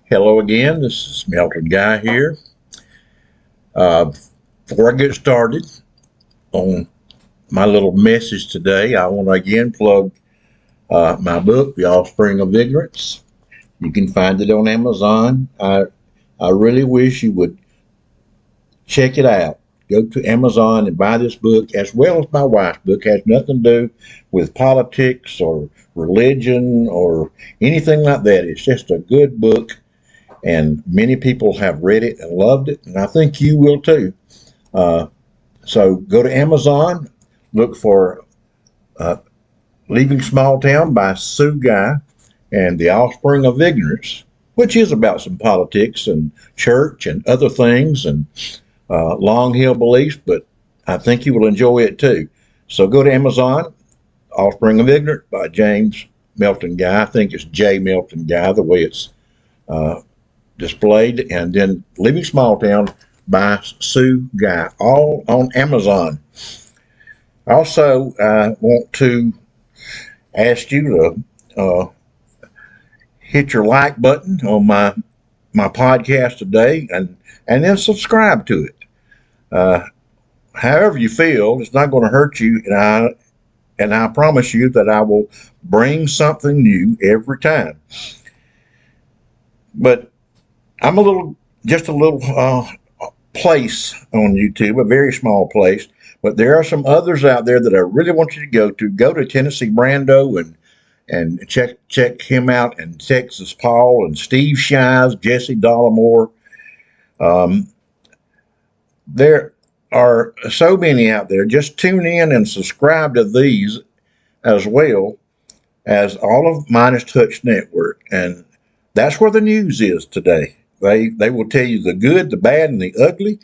Hello again. This is Melton Guy here. Uh, Before I get started on my little message today, I want to again plug my book, The Offspring of Ignorance. You can find it on Amazon. I really wish you would check it out. Go to Amazon and buy this book, as well as my wife's book. It has nothing to do with politics or religion or anything like that. It's just a good book, and many people have read it and loved it, and I think you will too. Uh, so go to Amazon, look for uh, Leaving Small Town by Sue Guy and The Offspring of Ignorance, which is about some politics and church and other things and long held beliefs, but I think you will enjoy it too. So go to Amazon, Offspring of Ignorance by James Melton Guy. I think it's J. Melton Guy, the way it's uh, displayed, and then Leaving Small Town by Sue Guy, all on Amazon. Also, I want to ask you to hit your like button on my podcast today, and then subscribe to it. Uh, However you feel, it's not going to hurt you, and I promise you that I will bring something new every time. But I'm just a little place on YouTube, a very small place. But there are some others out there that I really want you to go to. Go to Tennessee Brando and check him out, and Texas Paul and Steve Shives, Jesse Dollamore. Um, there are so many out there. Just tune in and subscribe to these, as well as all of Minus Touch Network, and that's where the news is today. They will tell you the good, the bad, and the ugly,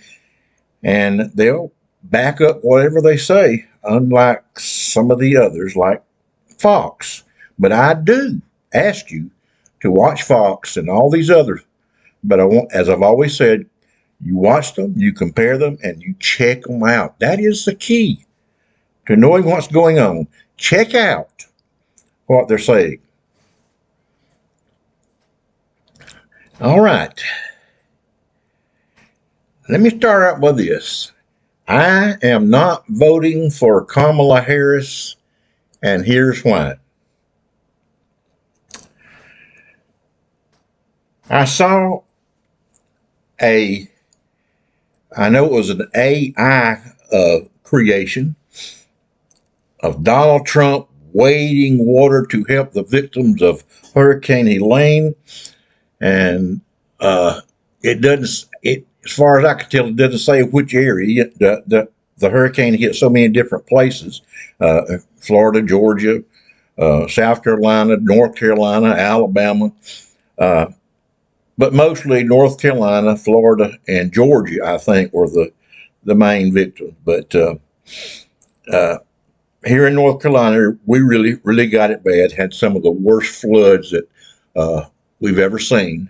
and they'll back up whatever they say, unlike some of the others, like Fox. But I do ask you to watch Fox and all these others. But I want, as I've always said, you watch them, you compare them, and you check them out. That is the key to knowing what's going on. Check out what they're saying. All right. Let me start out with this. I am not voting for Kamala Harris, and here's why. I saw I know it was an AI creation of Donald Trump wading water to help the victims of Hurricane Helene, and it doesn't. As far as I can tell, it doesn't say which area. The hurricane hit so many different places: Florida, Georgia, South Carolina, North Carolina, Alabama, but mostly North Carolina, Florida, and Georgia. I think were the main victims. But here in North Carolina, we really got it bad. Had some of the worst floods that we've ever seen,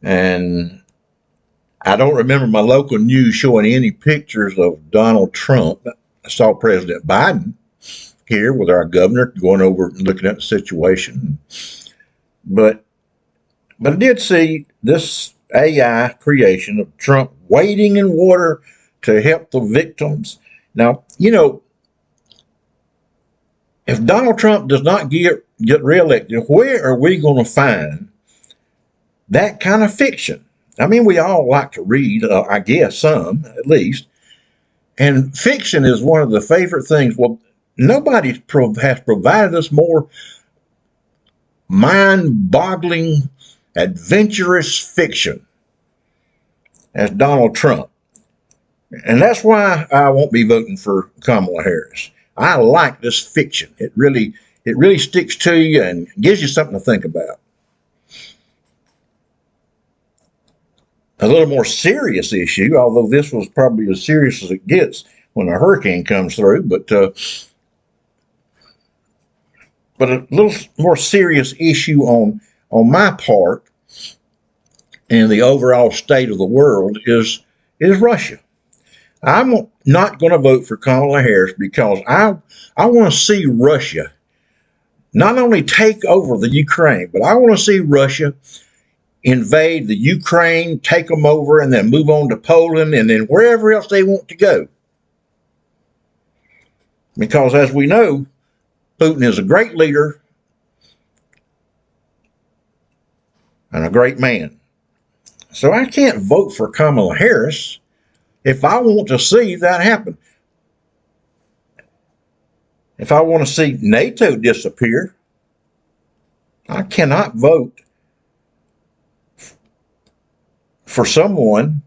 and I don't remember my local news showing any pictures of Donald Trump. I saw President Biden here with our governor going over and looking at the situation. But I did see this AI creation of Trump wading in water to help the victims. Now, if Donald Trump does not get reelected, where are we going to find that kind of fiction? I mean, we all like to read, I guess some at least, and fiction is one of the favorite things. Well, nobody has provided us more mind-boggling, adventurous fiction as Donald Trump. And that's why I won't be voting for Kamala Harris. I like this fiction. It really sticks to you and gives you something to think about. A little more serious issue, although this was probably as serious as it gets when a hurricane comes through, but a little more serious issue on my part and the overall state of the world is Russia. I'm not going to vote for Kamala Harris because I want to see Russia not only take over the Ukraine, but I want to see Russia invade the Ukraine, take them over, and then move on to Poland and then wherever else they want to go. Because as we know, Putin is a great leader and a great man. So I can't vote for Kamala Harris if I want to see that happen. If I want to see NATO disappear, I cannot vote for someone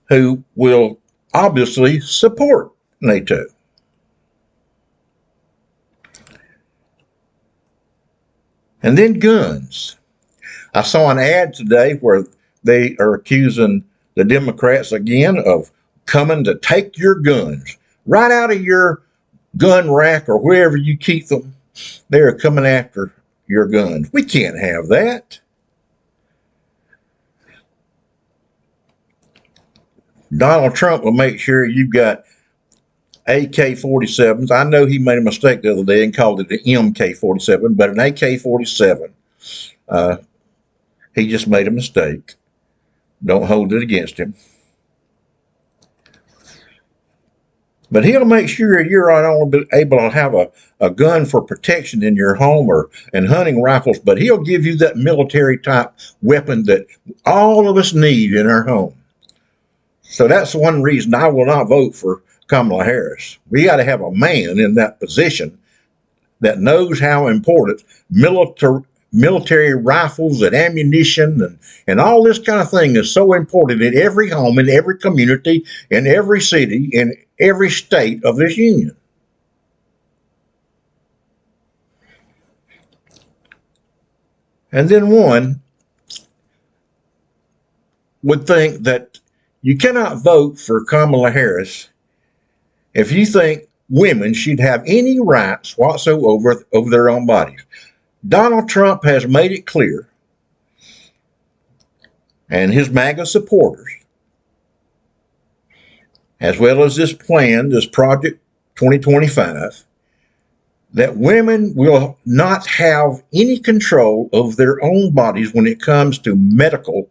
who will obviously support NATO. And then guns. I saw an ad today where they are accusing the Democrats again of coming to take your guns right out of your gun rack or wherever you keep them. They're coming after your guns. We can't have that. Donald Trump will make sure you've got AK-47s. I know he made a mistake the other day and called it an MK-47, but an AK-47. He just made a mistake. Don't hold it against him. But he'll make sure you're not only able to have a gun for protection in your home and hunting rifles, but he'll give you that military type weapon that all of us need in our home. So that's one reason I will not vote for Kamala Harris. We got to have a man in that position that knows how important military rifles and ammunition and all this kind of thing is so important in every home, in every community, in every city, in every state of this union. And then one would think that you cannot vote for Kamala Harris if you think women should have any rights whatsoever over their own bodies. Donald Trump has made it clear, and his MAGA supporters, as well as this plan, this Project 2025, that women will not have any control of their own bodies when it comes to medical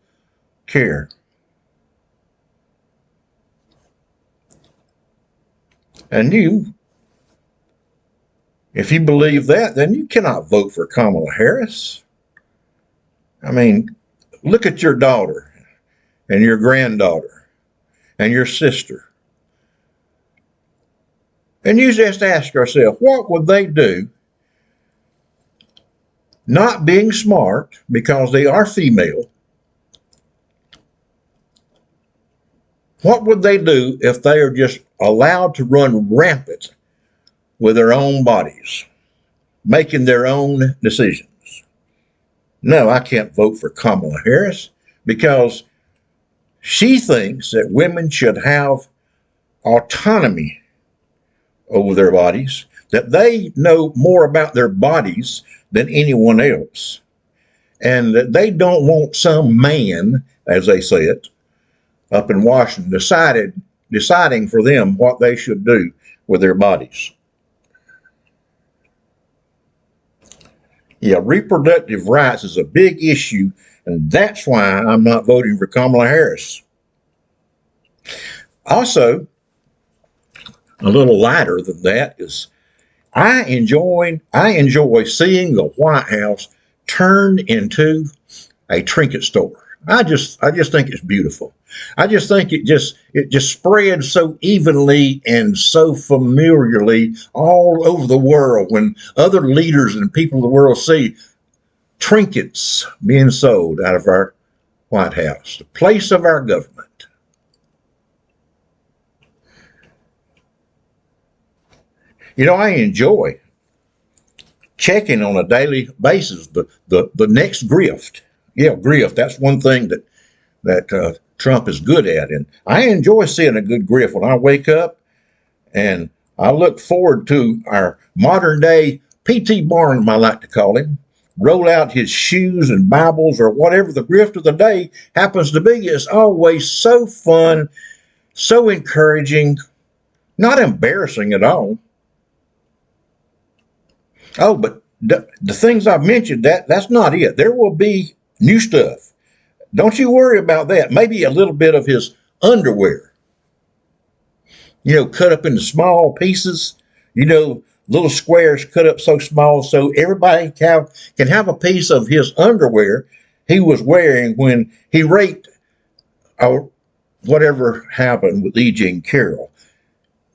care. And if you believe that, then you cannot vote for Kamala Harris. I mean, look at your daughter and your granddaughter and your sister. And you just ask yourself, what would they do, not being smart because they are female? What would they do if they are just allowed to run rampant with their own bodies, making their own decisions? No, I can't vote for Kamala Harris because she thinks that women should have autonomy over their bodies, that they know more about their bodies than anyone else, and that they don't want some man, as they say it, up in Washington deciding for them what they should do with their bodies. Yeah, reproductive rights is a big issue, and that's why I'm not voting for Kamala Harris. Also, a little lighter than that is I enjoy seeing the White House turned into a trinket store. I just think it's beautiful. I just think it just spreads so evenly and so familiarly all over the world when other leaders and people of the world see trinkets being sold out of our White House, the place of our government. You know, I enjoy checking on a daily basis the next grift. Yeah, grift. That's one thing that Trump is good at, and I enjoy seeing a good grift when I wake up, and I look forward to our modern day P.T. Barnum, I like to call him, roll out his shoes and Bibles or whatever the grift of the day happens to be. It's always so fun, so encouraging, not embarrassing at all. Oh, but the things I've mentioned, that's not it. There will be new stuff. Don't you worry about that. Maybe a little bit of his underwear, cut up into small pieces, little squares cut up so small so everybody can have a piece of his underwear he was wearing when he raped or whatever happened with E.J. and Carroll.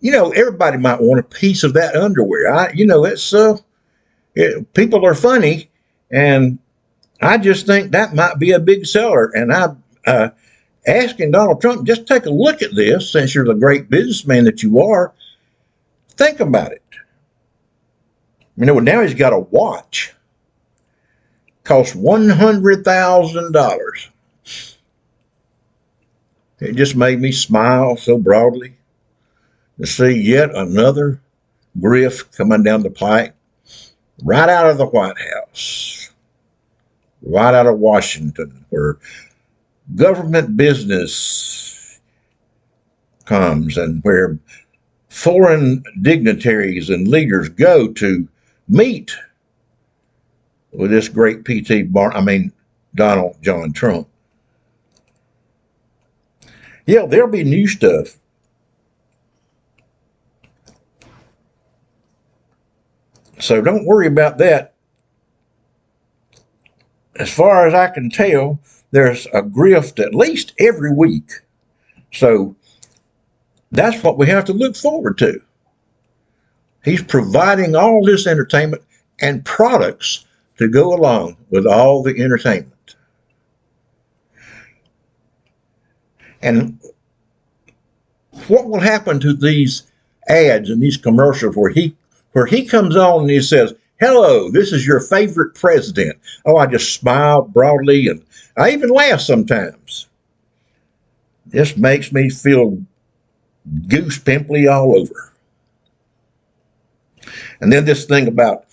Everybody might want a piece of that underwear. People are funny, and I just think that might be a big seller. And I'm asking Donald Trump, just take a look at this, since you're the great businessman that you are. Think about it. Now he's got a watch. Costs $100,000. It just made me smile so broadly to see yet another grift coming down the pike, right out of the White House, right out of Washington, where government business comes and where foreign dignitaries and leaders go to meet with this great Donald John Trump. Yeah, there'll be new stuff. So don't worry about that. As far as I can tell, there's a grift at least every week. So that's what we have to look forward to. He's providing all this entertainment and products to go along with all the entertainment. And what will happen to these ads and these commercials where he comes on and he says, "Hello, this is your favorite president." Oh, I just smile broadly, and I even laugh sometimes. This makes me feel goose pimply all over. And then this thing about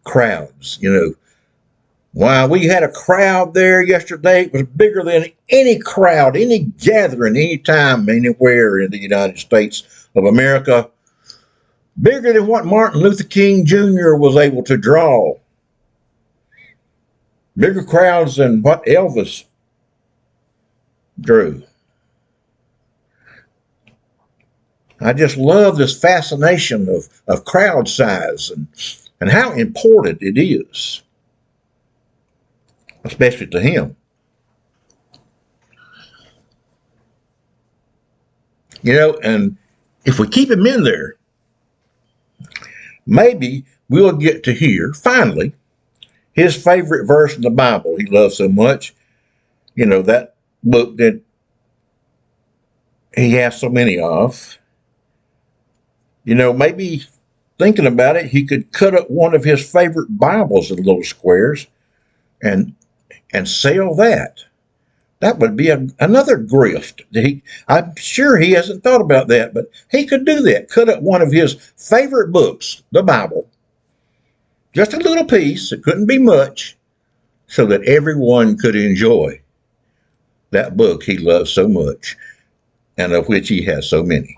crowds, Why, we had a crowd there yesterday. It was bigger than any crowd, any gathering, any time, anywhere in the United States of America. Bigger than what Martin Luther King Jr. was able to draw. Bigger crowds than what Elvis drew. I just love this fascination of crowd size and how important it is, especially to him. And if we keep him in there, maybe we'll get to hear, finally, his favorite verse in the Bible he loves so much. That book that he has so many of. Maybe thinking about it, he could cut up one of his favorite Bibles in little squares and sell that. That would be another grift. I'm sure he hasn't thought about that, but he could do that. Cut up one of his favorite books, the Bible, just a little piece, it couldn't be much, so that everyone could enjoy that book he loves so much and of which he has so many.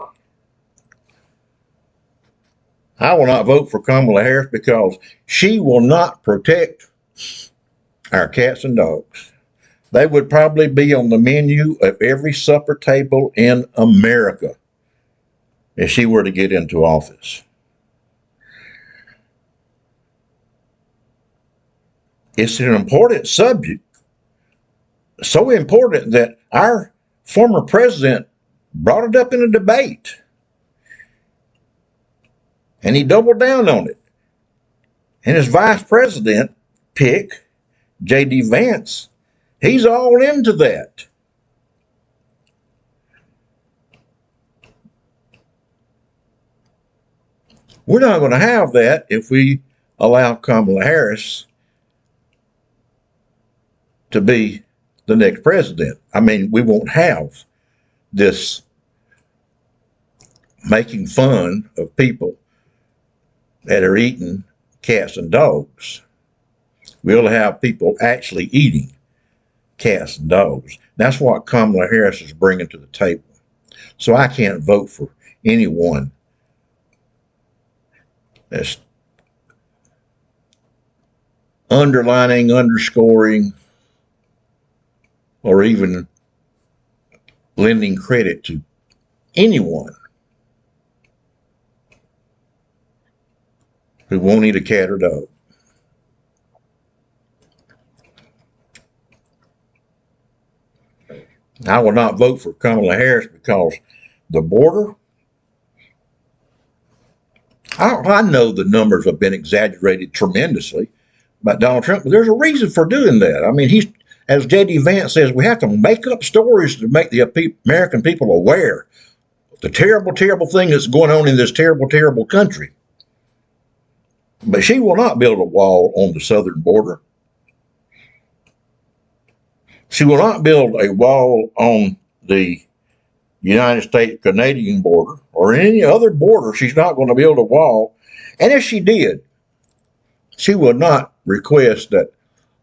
I will not vote for Kamala Harris because she will not protect our cats and dogs. They would probably be on the menu of every supper table in America if she were to get into office. It's an important subject, so important that our former president brought it up in a debate. And he doubled down on it. And his vice president pick, J.D. Vance, he's all into that. We're not going to have that if we allow Kamala Harris to be the next president. We won't have this making fun of people that are eating cats and dogs. We'll have people actually eating cats and dogs. That's what Kamala Harris is bringing to the table. So I can't vote for anyone that's underlining, underscoring, or even lending credit to anyone who won't eat a cat or dog. I will not vote for Kamala Harris because the border, I know the numbers have been exaggerated tremendously by Donald Trump, but there's a reason for doing that. I mean, as J.D. Vance says, we have to make up stories to make the American people aware of the terrible, terrible thing that's going on in this terrible, terrible country. But she will not build a wall on the southern border. She will not build a wall on the United States-Canadian border or any other border. She's not going to build a wall. And if she did, she would not request that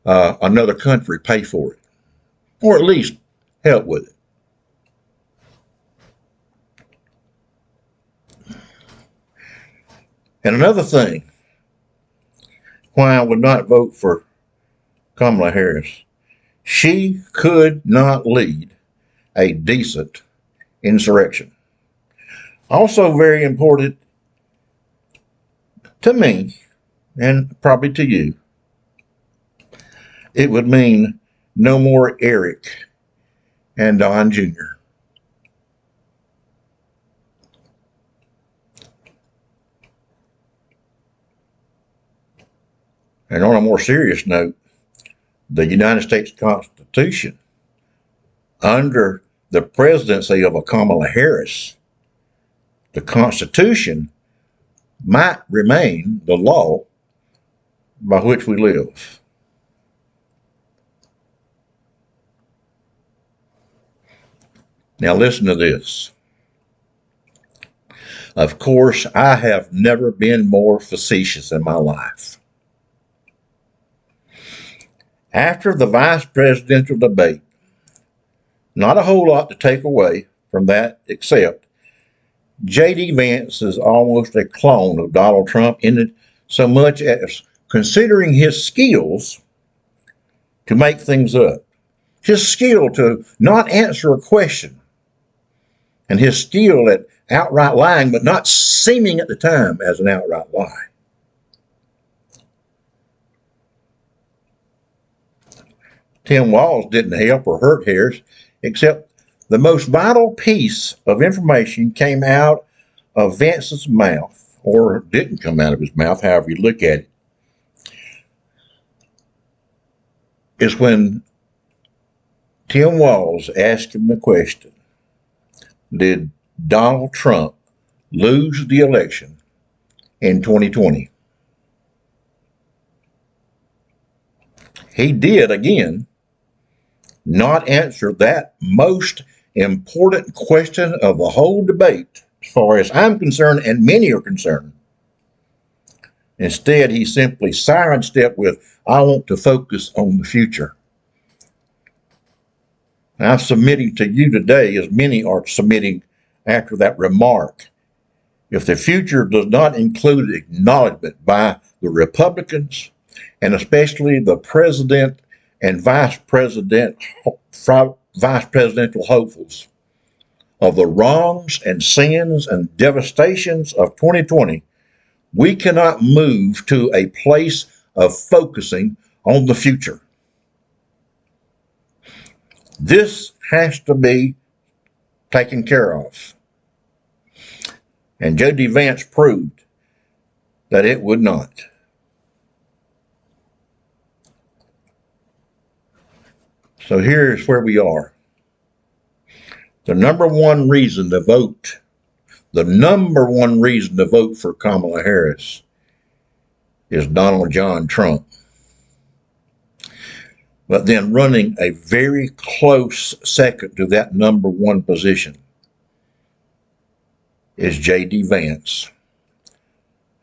another country pay for it, or at least help with it. And another thing, why I would not vote for Kamala Harris, she could not lead a decent insurrection. Also very important to me, and probably to you, it would mean no more Eric and Don Jr. And on a more serious note, the United States Constitution, under the presidency of a Kamala Harris, the Constitution might remain the law by which we live. Now listen to this. Of course, I have never been more facetious in my life. After the vice presidential debate, not a whole lot to take away from that except J.D. Vance is almost a clone of Donald Trump in it, so much as considering his skills to make things up, his skill to not answer a question, and his skill at outright lying, but not seeming at the time as an outright lie. Tim Walz didn't help or hurt Harris, except the most vital piece of information came out of Vance's mouth, or didn't come out of his mouth, however you look at it, is when Tim Walz asked him the question, did Donald Trump lose the election in 2020? He did, again, not answer that most important question of the whole debate, as far as I'm concerned, and many are concerned. Instead, he simply sidestepped with, I want to focus on the future. And I'm submitting to you today, as many are submitting after that remark, if the future does not include acknowledgement by the Republicans, and especially the president and vice presidential hopefuls of the wrongs and sins and devastations of 2020, we cannot move to a place of focusing on the future. This has to be taken care of. And J.D. Vance proved that it would not. So here's where we are. The number one reason to vote for Kamala Harris is Donald John Trump. But then running a very close second to that number one position is J.D. Vance,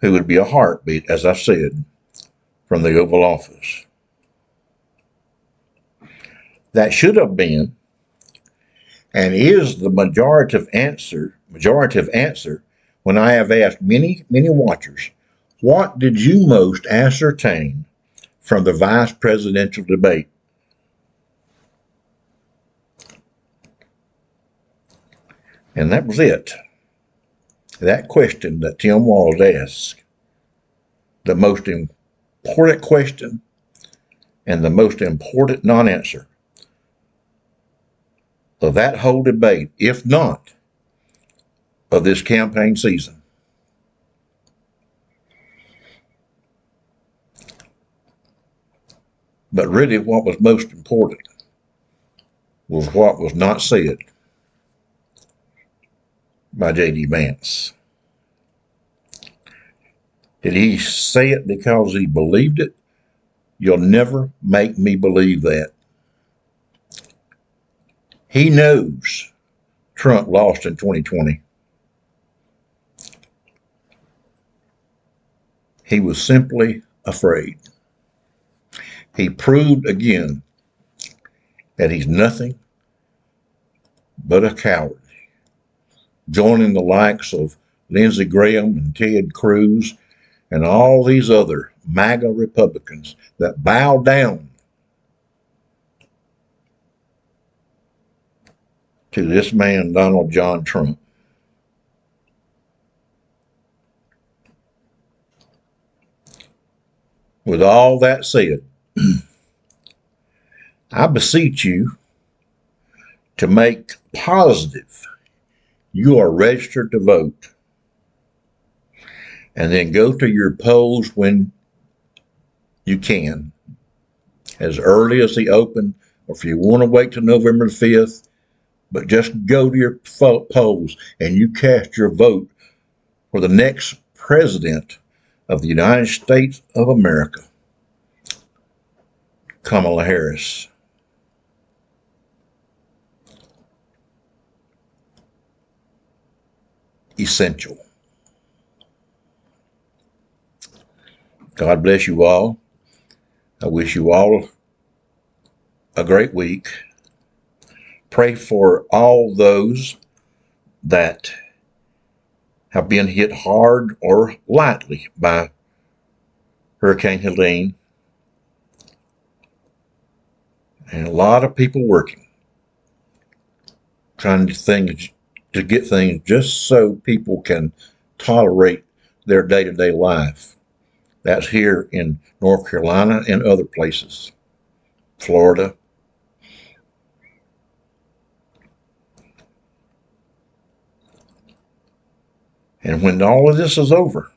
who would be a heartbeat, as I said, from the Oval Office. That should have been and is the majorative answer when I have asked many, many watchers, what did you most ascertain from the vice presidential debate. And that was it. That question that Tim Walz asked, the most important question and the most important non-answer of that whole debate, if not of this campaign season. But really what was most important was what was not said by J.D. Vance. Did he say it because he believed it? You'll never make me believe that. He knows Trump lost in 2020. He was simply afraid. He proved again that he's nothing but a coward, joining the likes of Lindsey Graham and Ted Cruz and all these other MAGA Republicans that bow down to this man, Donald John Trump. With all that said, I beseech you to make positive you are registered to vote, and then go to your polls when you can, as early as they open, or if you want to wait till November the 5th, but just go to your polls and you cast your vote for the next president of the United States of America, Kamala Harris. Essential. God bless you all. I wish you all a great week. Pray for all those that have been hit hard or lightly by Hurricane Helene. And a lot of people working, trying to get things just so people can tolerate their day-to-day life. That's here in North Carolina and other places, Florida. And when all of this is over,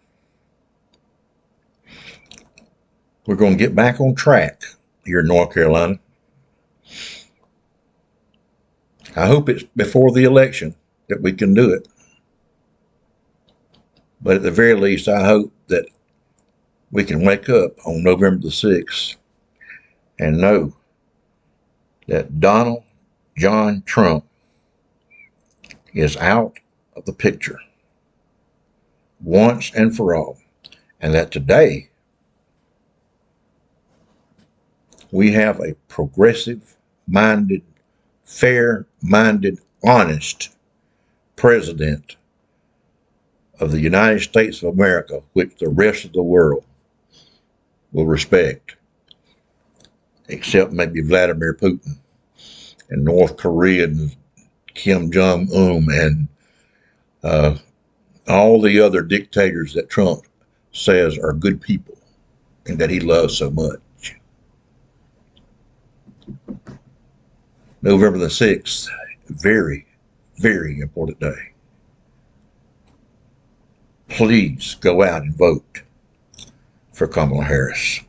we're going to get back on track here in North Carolina. I hope it's before the election that we can do it. But at the very least, I hope that we can wake up on November the 6th and know that Donald John Trump is out of the picture once and for all. And that today we have a progressive-minded, fair-minded, honest president of the United States of America, which the rest of the world will respect, except maybe Vladimir Putin and North Korea and Kim Jong-un and all the other dictators that Trump says are good people and that he loves so much. November the 6th, very, very important day. Please go out and vote for Kamala Harris.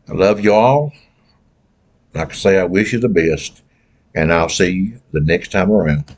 I love you all. Like I say, I wish you the best, and I'll see you the next time around.